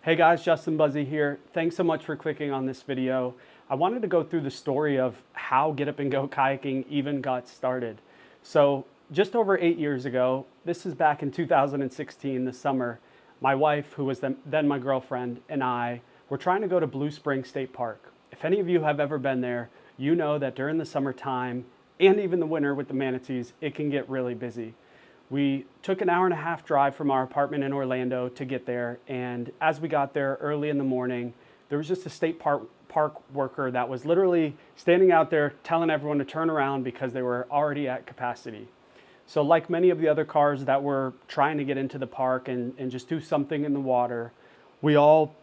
Hey guys, Justin Buzzi here. Thanks so much for clicking on this video. I wanted to go through the story of how Get Up and Go Kayaking even got started. So just over 8 years ago, this is back in 2016, the summer, my wife, who was then my girlfriend, and I were trying to go to Blue Spring State Park. If any of you have ever been there, you know that during the summertime and even the winter with the manatees, it can get really busy. We took an hour-and-a-half drive from our apartment in Orlando to get there, and as we got there early in the morning, there was just a state park worker that was literally standing out there telling everyone to turn around because they were already at capacity. So like many of the other cars that were trying to get into the park and just do something in the water, we all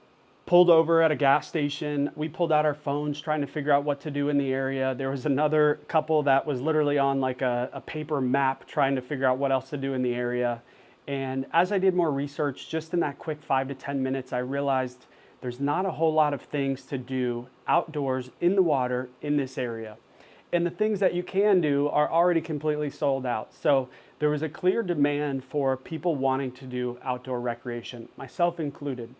pulled over at a gas station. We pulled out our phones trying to figure out what to do in the area. There was another couple that was literally on like a paper map trying to figure out what else to do in the area. And as I did more research, just in that quick 5 to 10 minutes, I realized there's not a whole lot of things to do outdoors in the water in this area. And the things that you can do are already completely sold out. So there was a clear demand for people wanting to do outdoor recreation, myself included.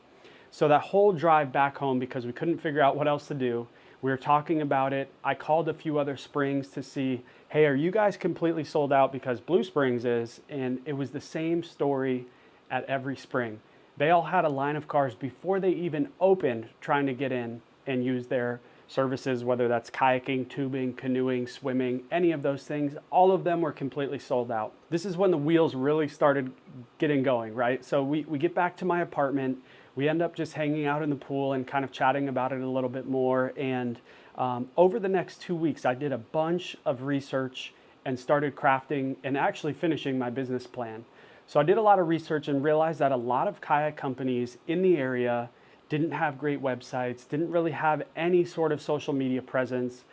So that whole drive back home, because we couldn't figure out what else to do, we were talking about it. I called a few other springs to see, hey, are you guys completely sold out? Because Blue Springs is, and it was the same story at every spring. They all had a line of cars before they even opened trying to get in and use their services, whether that's kayaking, tubing, canoeing, swimming, any of those things. All of them were completely sold out. This is when the wheels really started getting going, right? So we get back to my apartment. We end up just hanging out in the pool and kind of chatting about it a little bit more. And over the next 2 weeks, I did a bunch of research and started crafting and actually finishing my business plan. So I did a lot of research and realized that a lot of kayak companies in the area didn't have great websites, didn't really have any sort of social media presence.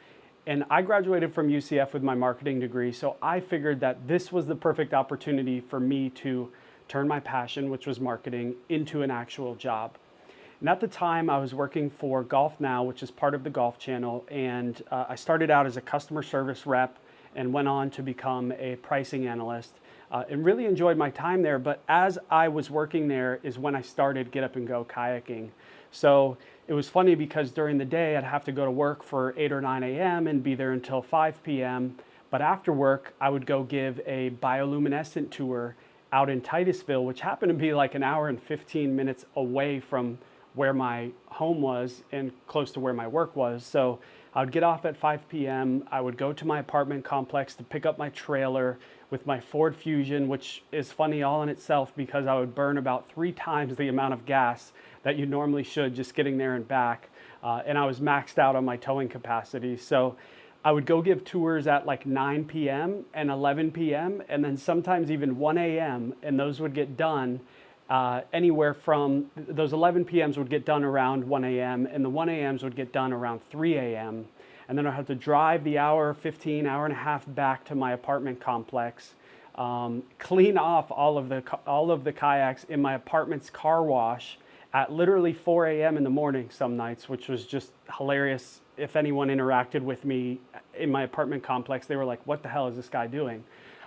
And I graduated from UCF with my marketing degree, so I figured that this was the perfect opportunity for me to turn my passion, which was marketing, into an actual job. And at the time, I was working for Golf Now, which is part of the Golf Channel, and I started out as a customer service rep and went on to become a pricing analyst, and really enjoyed my time there. But as I was working there is when I started Get Up and Go Kayaking. So it was funny because during the day, I'd have to go to work for 8 or 9 a.m. and be there until 5 p.m. But after work, I would go give a bioluminescent tour out in Titusville, which happened to be like an hour and 15 minutes away from where my home was and close to where my work was. So I would get off at 5 p.m. I would go to my apartment complex to pick up my trailer with my Ford Fusion, which is funny all in itself because I would burn about 3 times the amount of gas that you normally should just getting there and back. And I was maxed out on my towing capacity. So I would go give tours at like 9 p.m. and 11 p.m. and then sometimes even 1 a.m. and those would get done anywhere from, those 11 p.m.s would get done around 1 a.m. and the 1 a.m.s would get done around 3 a.m. And then I had to drive the hour and a half back to my apartment complex, clean off all of the kayaks in my apartment's car wash at literally 4 a.m. in the morning some nights, which was just hilarious. If anyone interacted with me in my apartment complex, they were like, what the hell is this guy doing?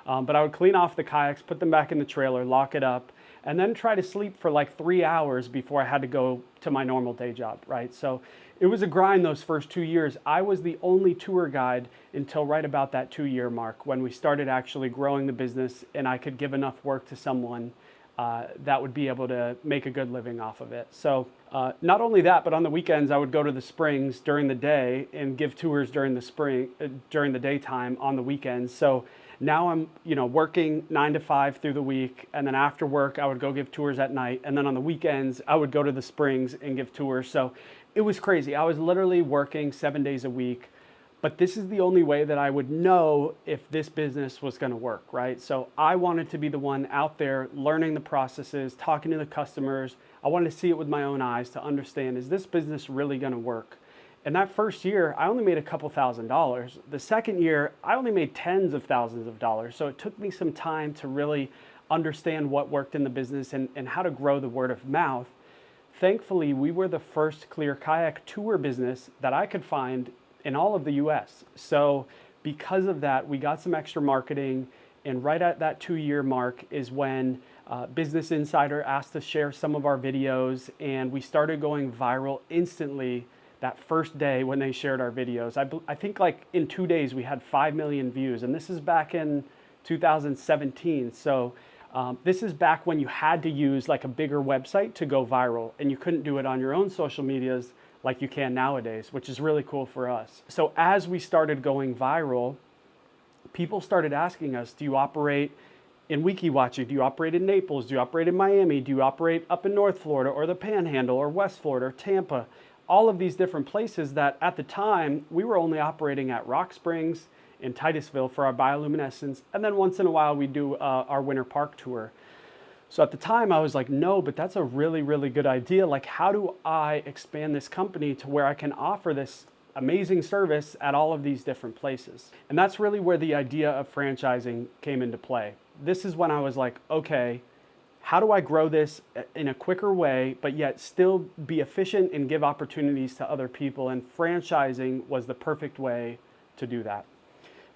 But I would clean off the kayaks, put them back in the trailer, lock it up, and then try to sleep for like 3 hours before I had to go to my normal day job, right? So it was a grind those first 2 years. I was the only tour guide until right about that 2-year mark when we started actually growing the business and I could give enough work to someone that would be able to make a good living off of it. So not only that, but on the weekends, I would go to the springs during the day and give tours during the daytime on the weekends. So now I'm, working 9 to 5 through the week. And then after work, I would go give tours at night. And then on the weekends, I would go to the springs and give tours. So it was crazy. I was literally working 7 days a week. But this is the only way that I would know if this business was going to work, right? So I wanted to be the one out there learning the processes, talking to the customers. I wanted to see it with my own eyes to understand, is this business really going to work? And that first year, I only made a couple $1,000s. The second year, I only made tens of thousands of dollars. So it took me some time to really understand what worked in the business and how to grow the word of mouth. Thankfully, we were the first clear kayak tour business that I could find in all of the US. So because of that, we got some extra marketing, and right at that 2-year mark is when Business Insider asked to share some of our videos, and we started going viral instantly that first day when they shared our videos. I think like in 2 days we had 5 million views, and this is back in 2017. So this is back when you had to use like a bigger website to go viral, and you couldn't do it on your own social medias like you can nowadays, which is really cool for us. So as we started going viral, people started asking us, do you operate in Weeki Wachee? Do you operate in Naples? Do you operate in Miami? Do you operate up in North Florida or the Panhandle or West Florida or Tampa? All of these different places that at the time we were only operating at Rock Springs in Titusville for our bioluminescence, and then once in a while we do our winter park tour. So at the time I was like, no, but that's a really, really good idea. Like, how do I expand this company to where I can offer this amazing service at all of these different places? And that's really where the idea of franchising came into play. This is when I was like, okay, how do I grow this in a quicker way, but yet still be efficient and give opportunities to other people? And franchising was the perfect way to do that.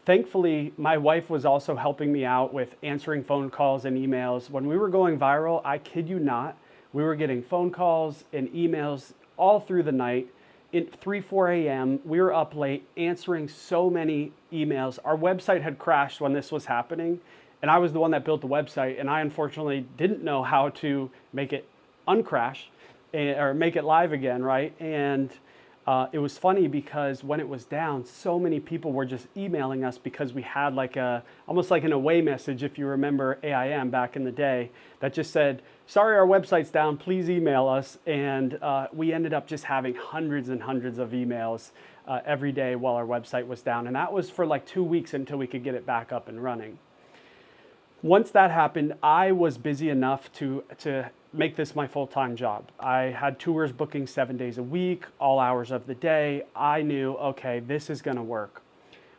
Thankfully, my wife was also helping me out with answering phone calls and emails. When we were going viral, I kid you not, we were getting phone calls and emails all through the night. At 3, 4 a.m., we were up late answering so many emails. Our website had crashed when this was happening, and I was the one that built the website, and I unfortunately didn't know how to make it uncrash or make it live again, right? And it was funny because when it was down, so many people were just emailing us because we had like almost like an away message, if you remember AIM back in the day, that just said, sorry, our website's down, please email us. And we ended up just having hundreds and hundreds of emails every day while our website was down. And that was for like 2 weeks until we could get it back up and running. Once that happened, I was busy enough to make this my full-time job. I had tours booking 7 days a week, all hours of the day. I knew, okay, this is gonna work.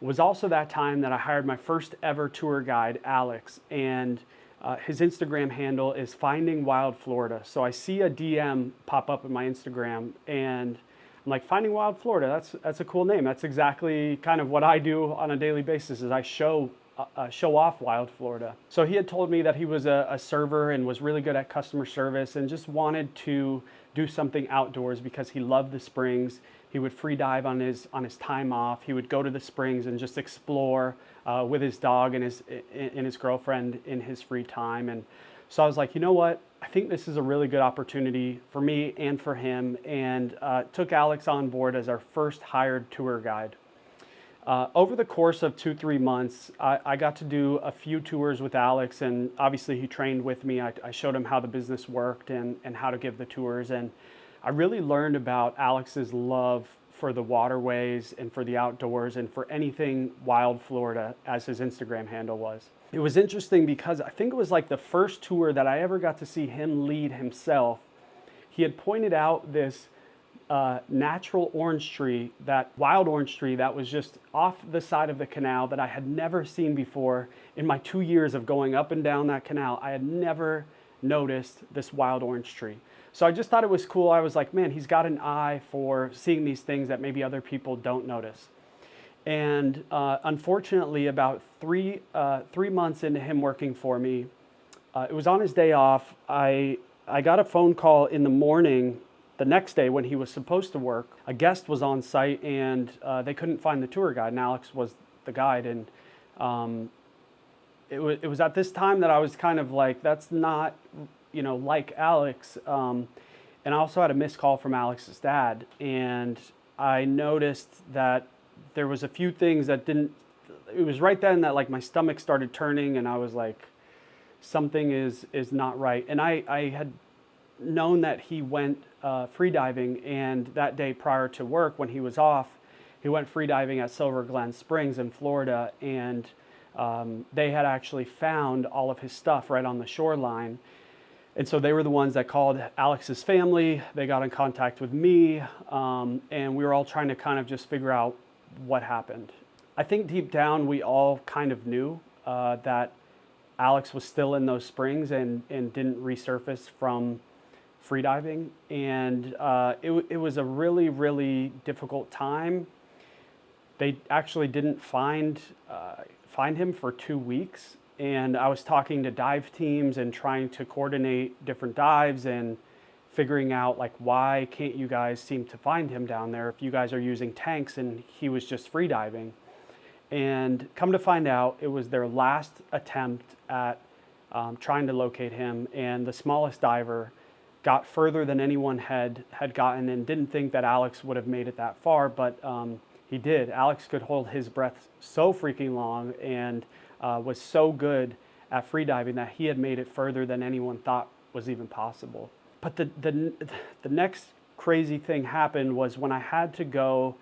It was also that time that I hired my first ever tour guide, Alex, and his Instagram handle is Finding Wild Florida. So I see a DM pop up in my Instagram, and I'm like, Finding Wild Florida, that's a cool name. That's exactly kind of what I do on a daily basis, is I show off Wild Florida. So he had told me that he was a server and was really good at customer service and just wanted to do something outdoors because he loved the springs. He would free dive on his time off. He would go to the springs and just explore with his dog and his girlfriend in his free time. And so I was like, you know what? I think this is a really good opportunity for me and for him, and took Alex on board as our first hired tour guide. Over the course of 2-3 months, I got to do a few tours with Alex, and obviously he trained with me. I showed him how the business worked and how to give the tours, and I really learned about Alex's love for the waterways and for the outdoors and for anything Wild Florida, as his Instagram handle was. It was interesting because I think it was like the first tour that I ever got to see him lead himself. He had pointed out this natural orange tree, that wild orange tree that was just off the side of the canal that I had never seen before. In my 2 years of going up and down that canal, I had never noticed this wild orange tree. So I just thought it was cool. I was like, man, he's got an eye for seeing these things that maybe other people don't notice. And unfortunately, about three months into him working for me, it was on his day off. I got a phone call in the morning the next day when he was supposed to work. A guest was on site, and they couldn't find the tour guide, and Alex was the guide. And it was at this time that I was kind of like, that's not, like Alex. And I also had a missed call from Alex's dad, and I noticed that there was a few things that didn't, it was right then that like my stomach started turning, and I was like, something is not right. And I had known that he went free diving, and that day prior to work when he was off, he went free diving at Silver Glen Springs in Florida, and they had actually found all of his stuff right on the shoreline. And so they were the ones that called Alex's family. They got in contact with me, and we were all trying to kind of just figure out what happened. I think deep down we all kind of knew that Alex was still in those springs and didn't resurface from freediving, and it was a really, really difficult time. They actually didn't find him for 2 weeks, and I was talking to dive teams and trying to coordinate different dives and figuring out like, why can't you guys seem to find him down there if you guys are using tanks and he was just free diving? And come to find out, it was their last attempt at trying to locate him, and the smallest diver got further than anyone had gotten, and didn't think that Alex would have made it that far, but he did. Alex could hold his breath so freaking long and was so good at free diving that he had made it further than anyone thought was even possible. But the next crazy thing happened was when I had to go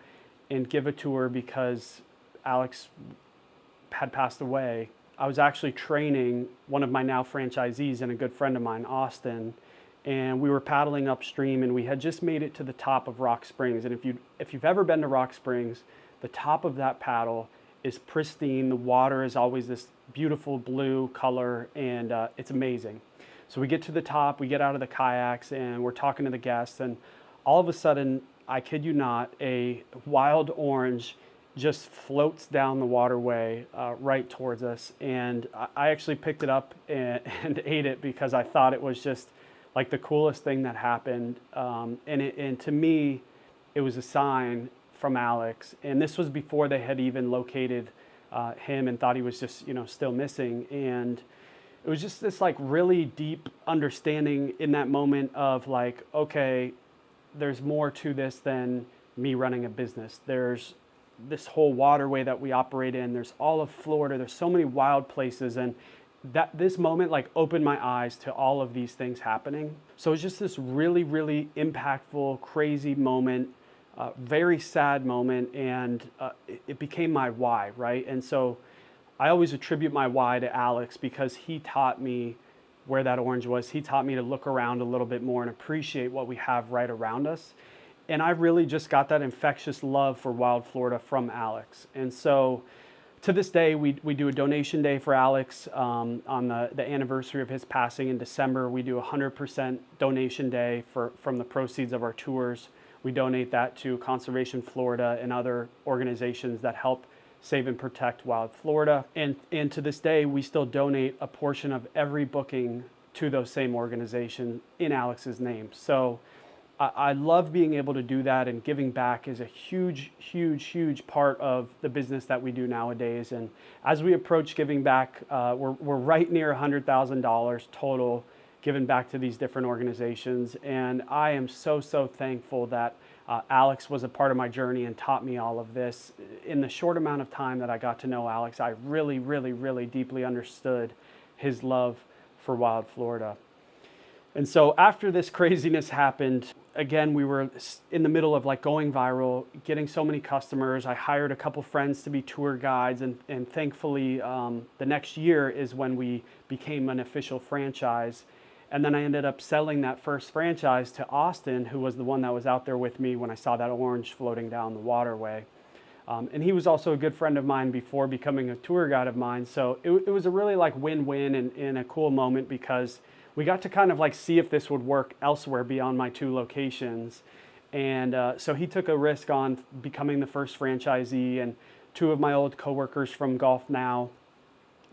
and give a tour because Alex had passed away. I was actually training one of my now franchisees and a good friend of mine, Austin, and we were paddling upstream, and we had just made it to the top of Rock Springs. And if you've ever been to Rock Springs, the top of that paddle is pristine. The water is always this beautiful blue color, and it's amazing. So we get to the top, we get out of the kayaks, and we're talking to the guests, and all of a sudden, I kid you not, a wild orange just floats down the waterway right towards us. And I actually picked it up and ate it because I thought it was just like the coolest thing that happened. And to me, it was a sign from Alex. And this was before they had even located him and thought he was just, still missing. And it was just this like really deep understanding in that moment of like, okay, there's more to this than me running a business. There's this whole waterway that we operate in. There's all of Florida. There's so many wild places. And that this moment like opened my eyes to all of these things happening. So it's just this really, really impactful, crazy moment, very sad moment. And it became my why, right? And so I always attribute my why to Alex because he taught me where that orange was. He taught me to look around a little bit more and appreciate what we have right around us. And I really just got that infectious love for Wild Florida from Alex. And so to this day, we do a donation day for Alex on the anniversary of his passing in December. We do 100% donation day from the proceeds of our tours. We donate that to Conservation Florida and other organizations that help save and protect Wild Florida. And to this day, we still donate a portion of every booking to those same organizations in Alex's name. So I love being able to do that, and giving back is a huge, huge, huge part of the business that we do nowadays. And as we approach giving back, we're right near $100,000 total given back to these different organizations. And I am so, so thankful that Alex was a part of my journey and taught me all of this. In the short amount of time that I got to know Alex, I really, really, really deeply understood his love for Wild Florida. And so after this craziness happened, again, we were in the middle of like going viral, getting so many customers. I hired a couple friends to be tour guides, and thankfully the next year is when we became an official franchise. And then I ended up selling that first franchise to Austin, who was the one that was out there with me when I saw that orange floating down the waterway. And he was also a good friend of mine before becoming a tour guide of mine. So it was a really like win-win and a cool moment because we got to kind of like see if this would work elsewhere beyond my 2 locations. And so he took a risk on becoming the first franchisee, and 2 of my old coworkers from Golf Now,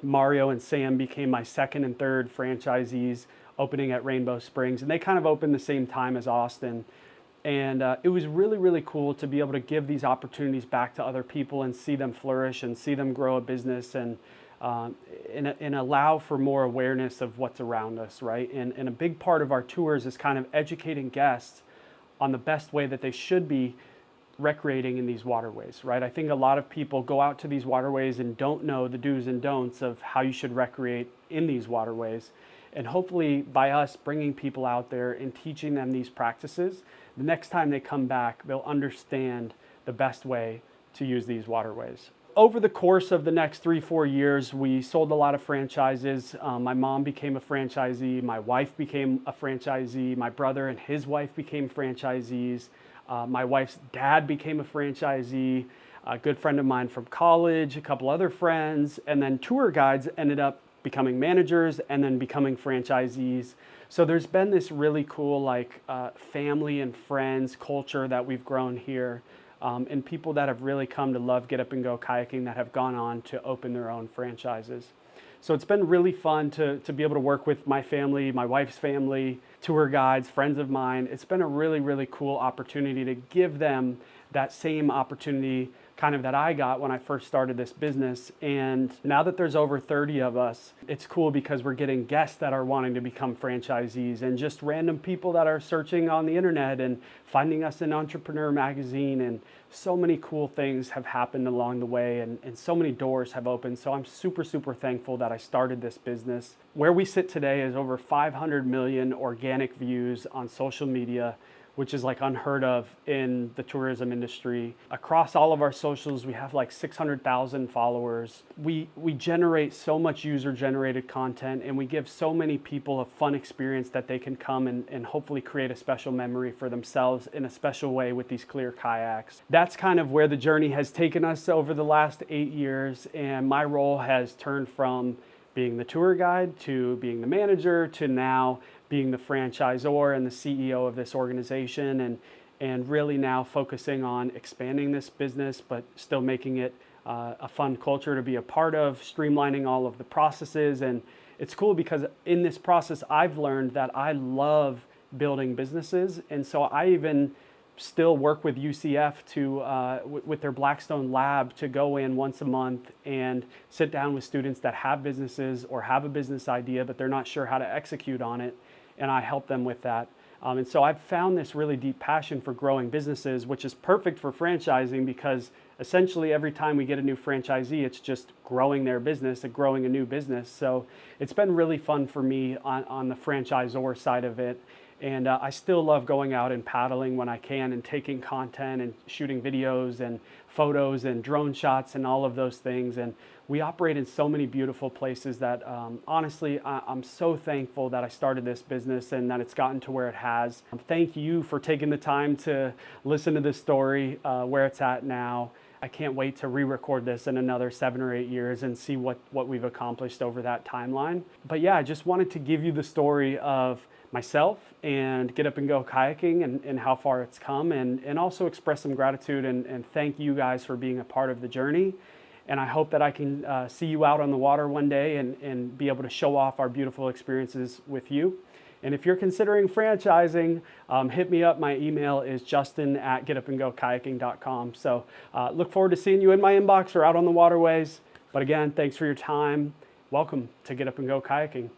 Mario and Sam, became my second and third franchisees opening at Rainbow Springs. And they kind of opened the same time as Austin. And it was really, really cool to be able to give these opportunities back to other people and see them flourish and see them grow a business and allow for more awareness of what's around us, right? And a big part of our tours is kind of educating guests on the best way that they should be recreating in these waterways, right? I think a lot of people go out to these waterways and don't know the do's and don'ts of how you should recreate in these waterways. And hopefully by us bringing people out there and teaching them these practices, the next time they come back, they'll understand the best way to use these waterways. Over the course of the next 3-4 years, we sold a lot of franchises. My mom became a franchisee. My wife became a franchisee. My brother and his wife became franchisees. My wife's dad became a franchisee. A good friend of mine from college, a couple other friends, and then tour guides ended up becoming managers and then becoming franchisees. So there's been this really cool like family and friends culture that we've grown here. And people that have really come to love Get Up and Go Kayaking that have gone on to open their own franchises. So it's been really fun to be able to work with my family, my wife's family, tour guides, friends of mine. It's been a really, really cool opportunity to give them that same opportunity kind of that I got when I first started this business. And now that there's over 30 of us, it's cool because we're getting guests that are wanting to become franchisees and just random people that are searching on the internet and finding us in Entrepreneur Magazine. And so many cool things have happened along the way, and so many doors have opened. So I'm super, super thankful that I started this business. Where we sit today is over 500 million organic views on social media, which is like unheard of in the tourism industry. Across all of our socials, we have like 600,000 followers. We generate so much user-generated content, and we give so many people a fun experience that they can come and hopefully create a special memory for themselves in a special way with these clear kayaks. That's kind of where the journey has taken us over the last 8 years, and my role has turned from being the tour guide to being the manager to now being the franchisor and the CEO of this organization, and really now focusing on expanding this business, but still making it a fun culture to be a part of, streamlining all of the processes. And it's cool because in this process, I've learned that I love building businesses. And so I even still work with UCF with their Blackstone lab to go in once a month and sit down with students that have businesses or have a business idea, but they're not sure how to execute on it. And I help them with that. And so I've found this really deep passion for growing businesses, which is perfect for franchising because essentially every time we get a new franchisee, it's just growing their business and growing a new business. So it's been really fun for me on the franchisor side of it. And I still love going out and paddling when I can and taking content and shooting videos and photos and drone shots and all of those things. And we operate in so many beautiful places that honestly, I'm so thankful that I started this business and that it's gotten to where it has. Thank you for taking the time to listen to this story, where it's at now. I can't wait to re-record this in another 7 or 8 years and see what we've accomplished over that timeline. But yeah, I just wanted to give you the story of myself and Get Up and Go Kayaking and how far it's come, and also express some gratitude and thank you guys for being a part of the journey. And I hope that I can see you out on the water one day and be able to show off our beautiful experiences with you. And if you're considering franchising, hit me up. My email is justin@getupandgokayaking.com. So look forward to seeing you in my inbox or out on the waterways. But again, thanks for your time. Welcome to Get Up and Go Kayaking.